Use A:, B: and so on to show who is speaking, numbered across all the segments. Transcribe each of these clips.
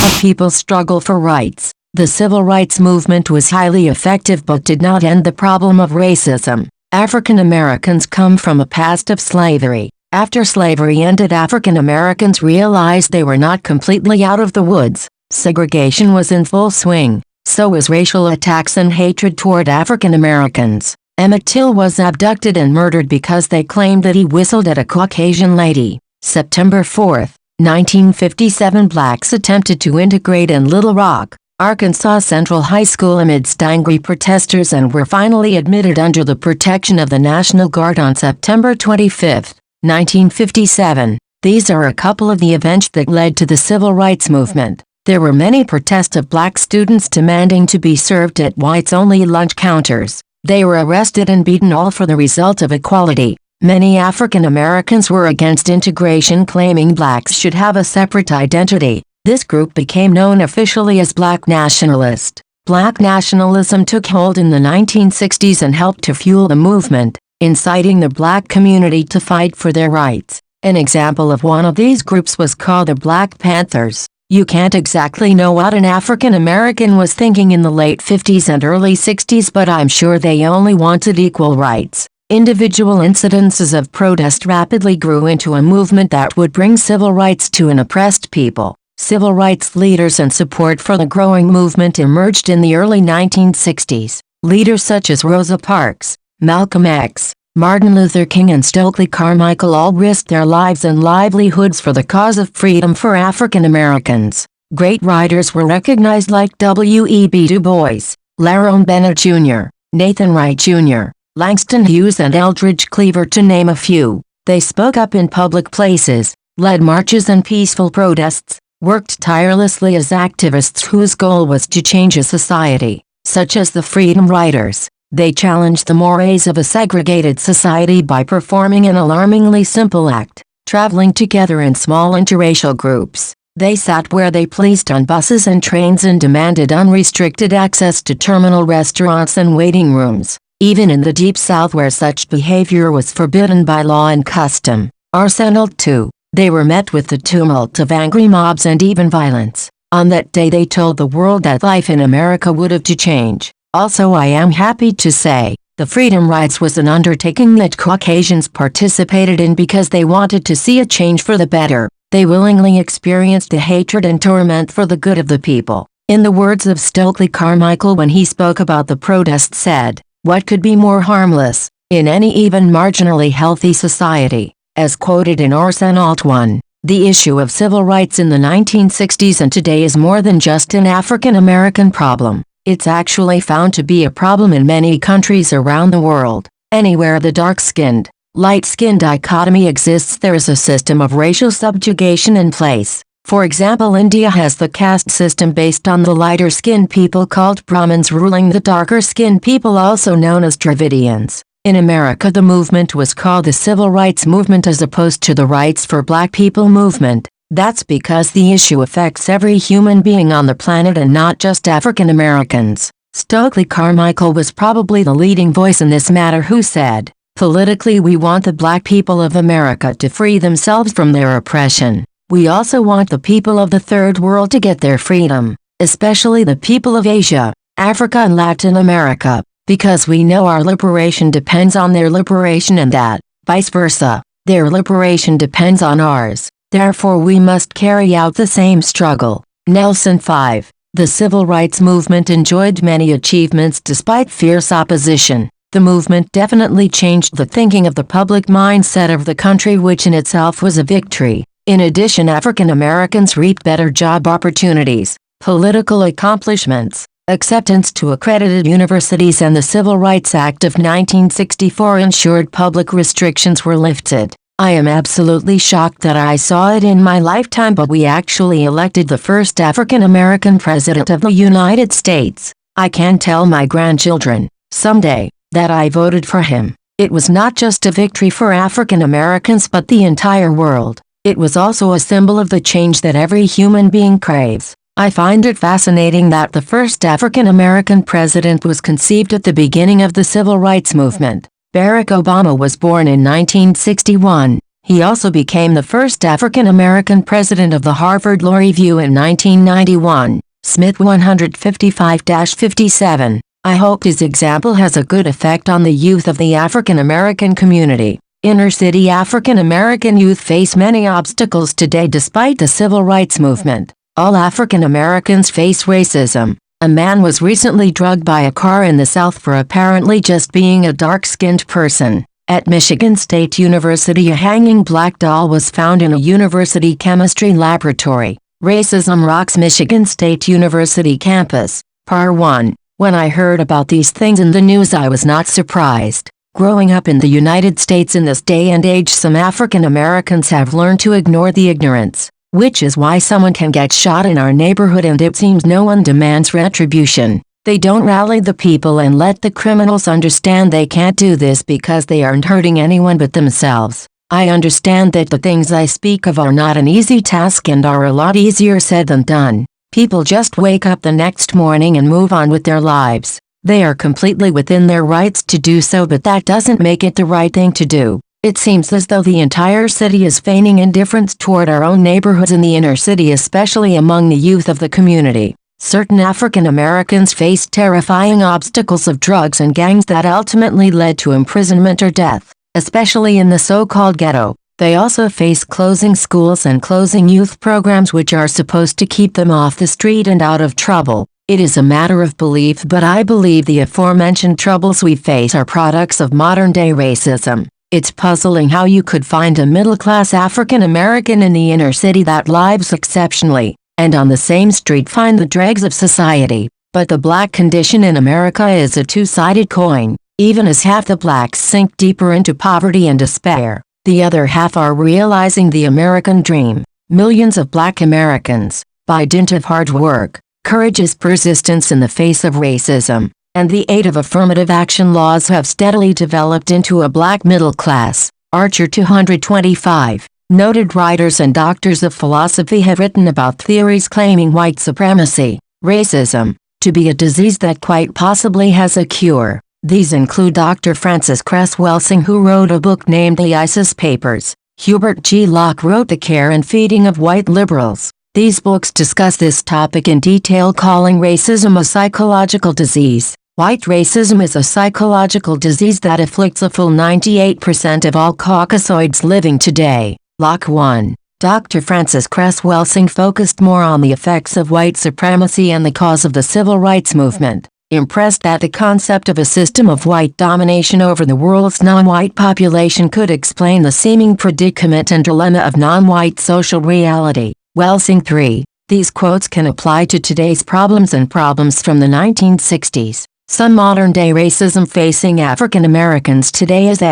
A: A people's struggle for rights. The civil rights movement was highly effective but did not end the problem of racism. African Americans come from a past of slavery. After slavery ended, African Americans realized they were not completely out of the woods. Segregation was in full swing. So was racial attacks and hatred toward African Americans. Emmett Till was abducted and murdered because they claimed that he whistled at a Caucasian lady. September 4, 1957, blacks attempted to integrate in Little Rock, Arkansas Central High School amidst angry protesters and were finally admitted under the protection of the National Guard on September 25, 1957. These are a couple of the events that led to the civil rights movement. There were many protests of black students demanding to be served at whites-only lunch counters. They were arrested and beaten, all for the result of equality. Many African Americans were against integration, claiming blacks should have a separate identity. This group became known officially as Black Nationalist. Black nationalism took hold in the 1960s and helped to fuel the movement, inciting the black community to fight for their rights. An example of one of these groups was called the Black Panthers. You can't exactly know what an African American was thinking in the late 50s and early 60s, but I'm sure they only wanted equal rights. Individual incidences of protest rapidly grew into a movement that would bring civil rights to an oppressed people. Civil rights leaders and support for the growing movement emerged in the early 1960s. Leaders such as Rosa Parks, Malcolm X, Martin Luther King and Stokely Carmichael all risked their lives and livelihoods for the cause of freedom for African Americans. Great writers were recognized like W.E.B. Du Bois, Lerone Bennett Jr., Nathan Wright Jr., Langston Hughes and Eldridge Cleaver, to name a few. They spoke up in public places, led marches and peaceful protests, worked tirelessly as activists whose goal was to change a society, such as the Freedom Riders. They challenged the mores of a segregated society by performing an alarmingly simple act, traveling together in small interracial groups. They sat where they pleased on buses and trains and demanded unrestricted access to terminal restaurants and waiting rooms, even in the Deep South where such behavior was forbidden by law and custom. Arsenal too. They were met with the tumult of angry mobs and even violence. On that day they told the world that life in America would have to change. Also, I am happy to say, the Freedom Rides was an undertaking that Caucasians participated in because they wanted to see a change for the better. They willingly experienced the hatred and torment for the good of the people. In the words of Stokely Carmichael when he spoke about the protest, said, "What could be more harmless, in any even marginally healthy society?" As quoted in Orson Alt 1, the issue of civil rights in the 1960s and today is more than just an African American problem. It's actually found to be a problem in many countries around the world. Anywhere the dark-skinned, light-skinned dichotomy exists, there is a system of racial subjugation in place. For example, India has the caste system based on the lighter-skinned people called Brahmins ruling the darker-skinned people, also known as Dravidians. In America, the movement was called the Civil Rights Movement as opposed to the Rights for Black People movement. That's because the issue affects every human being on the planet and not just African Americans. Stokely Carmichael was probably the leading voice in this matter, who said, "Politically, we want the black people of America to free themselves from their oppression. We also want the people of the Third World to get their freedom, especially the people of Asia, Africa and Latin America, because we know our liberation depends on their liberation and that, vice versa, their liberation depends on ours. Therefore we must carry out the same struggle." Nelson 5. The civil rights movement enjoyed many achievements despite fierce opposition. The movement definitely changed the thinking of the public mindset of the country, which in itself was a victory. In addition, African Americans reaped better job opportunities, political accomplishments, acceptance to accredited universities, and the Civil Rights Act of 1964 ensured public restrictions were lifted. I am absolutely shocked that I saw it in my lifetime, but we actually elected the first African American president of the United States. I can tell my grandchildren, someday, that I voted for him. It was not just a victory for African Americans but the entire world. It was also a symbol of the change that every human being craves. I find it fascinating that the first African American president was conceived at the beginning of the civil rights movement. Barack Obama was born in 1961. He also became the first African American president of the Harvard Law Review in 1991. Smith 155-57. I hope his example has a good effect on the youth of the African American community. Inner-city African American youth face many obstacles today despite the civil rights movement. All African Americans face racism. A man was recently drugged by a car in the South for apparently just being a dark-skinned person. At Michigan State University, a hanging black doll was found in a university chemistry laboratory. Racism rocks Michigan State University campus. Part 1. When I heard about these things in the news, I was not surprised. Growing up in the United States in this day and age, some African Americans have learned to ignore the ignorance, which is why someone can get shot in our neighborhood and it seems no one demands retribution. They don't rally the people and let the criminals understand they can't do this because they aren't hurting anyone but themselves. I understand that the things I speak of are not an easy task and are a lot easier said than done. People just wake up the next morning and move on with their lives. They are completely within their rights to do so, but that doesn't make it the right thing to do. It seems as though the entire city is feigning indifference toward our own neighborhoods in the inner city, especially among the youth of the community. Certain African Americans face terrifying obstacles of drugs and gangs that ultimately led to imprisonment or death, especially in the so-called ghetto. They also face closing schools and closing youth programs which are supposed to keep them off the street and out of trouble. It is a matter of belief, but I believe the aforementioned troubles we face are products of modern-day racism. It's puzzling how you could find a middle-class African American in the inner city that lives exceptionally, and on the same street find the dregs of society. But the black condition in America is a two-sided coin. Even as half the blacks sink deeper into poverty and despair, the other half are realizing the American dream. Millions of black Americans, by dint of hard work, courageous persistence in the face of racism, and the aid of affirmative action laws have steadily developed into a black middle class. Archer 225. Noted writers and doctors of philosophy have written about theories claiming white supremacy, racism, to be a disease that quite possibly has a cure. These include Dr. Frances Cress Welsing, who wrote a book named The ISIS Papers. Hubert G. Locke wrote The Care and Feeding of White Liberals. These books discuss this topic in detail, calling racism a psychological disease. White racism is a psychological disease that afflicts a full 98% of all Caucasoids living today. Locke 1. Dr. Frances Cress Welsing focused more on the effects of white supremacy and the cause of the civil rights movement, impressed that the concept of a system of white domination over the world's non-white population could explain the seeming predicament and dilemma of non-white social reality. Welsing 3. These quotes can apply to today's problems and problems from the 1960s. Some modern-day racism facing African Americans today is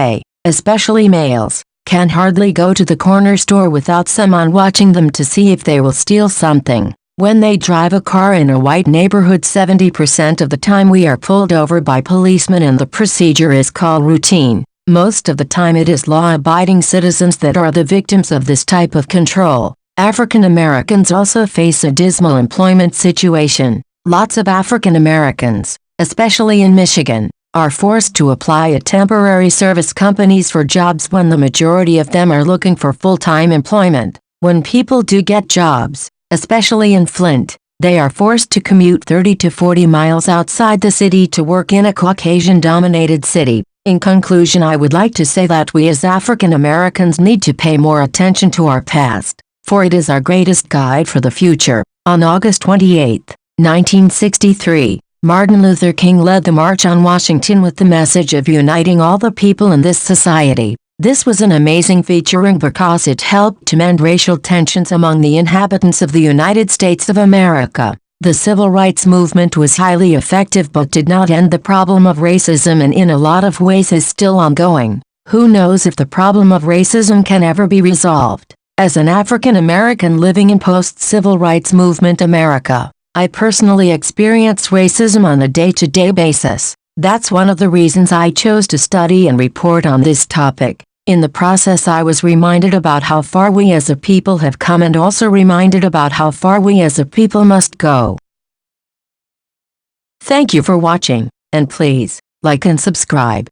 A: especially males, can hardly go to the corner store without someone watching them to see if they will steal something. When they drive a car in a white neighborhood, 70% of the time we are pulled over by policemen and the procedure is called routine. Most of the time it is law-abiding citizens that are the victims of this type of control. African Americans also face a dismal employment situation. Lots of African Americans, especially in Michigan, are forced to apply at temporary service companies for jobs when the majority of them are looking for full-time employment. When people do get jobs, especially in Flint, they are forced to commute 30 to 40 miles outside the city to work in a Caucasian-dominated city. In conclusion, I would like to say that we as African Americans need to pay more attention to our past, for it is our greatest guide for the future. On August 28, 1963, Martin Luther King led the March on Washington with the message of uniting all the people in this society. This was an amazing featuring because it helped to mend racial tensions among the inhabitants of the United States of America. The civil rights movement was highly effective but did not end the problem of racism, and in a lot of ways is still ongoing. Who knows if the problem of racism can ever be resolved? As an African American living in post-civil rights movement America, I personally experience racism on a day-to-day basis. That's one of the reasons I chose to study and report on this topic. In the process, I was reminded about how far we as a people have come and also reminded about how far we as a people must go. Thank you for watching, and please, like and subscribe.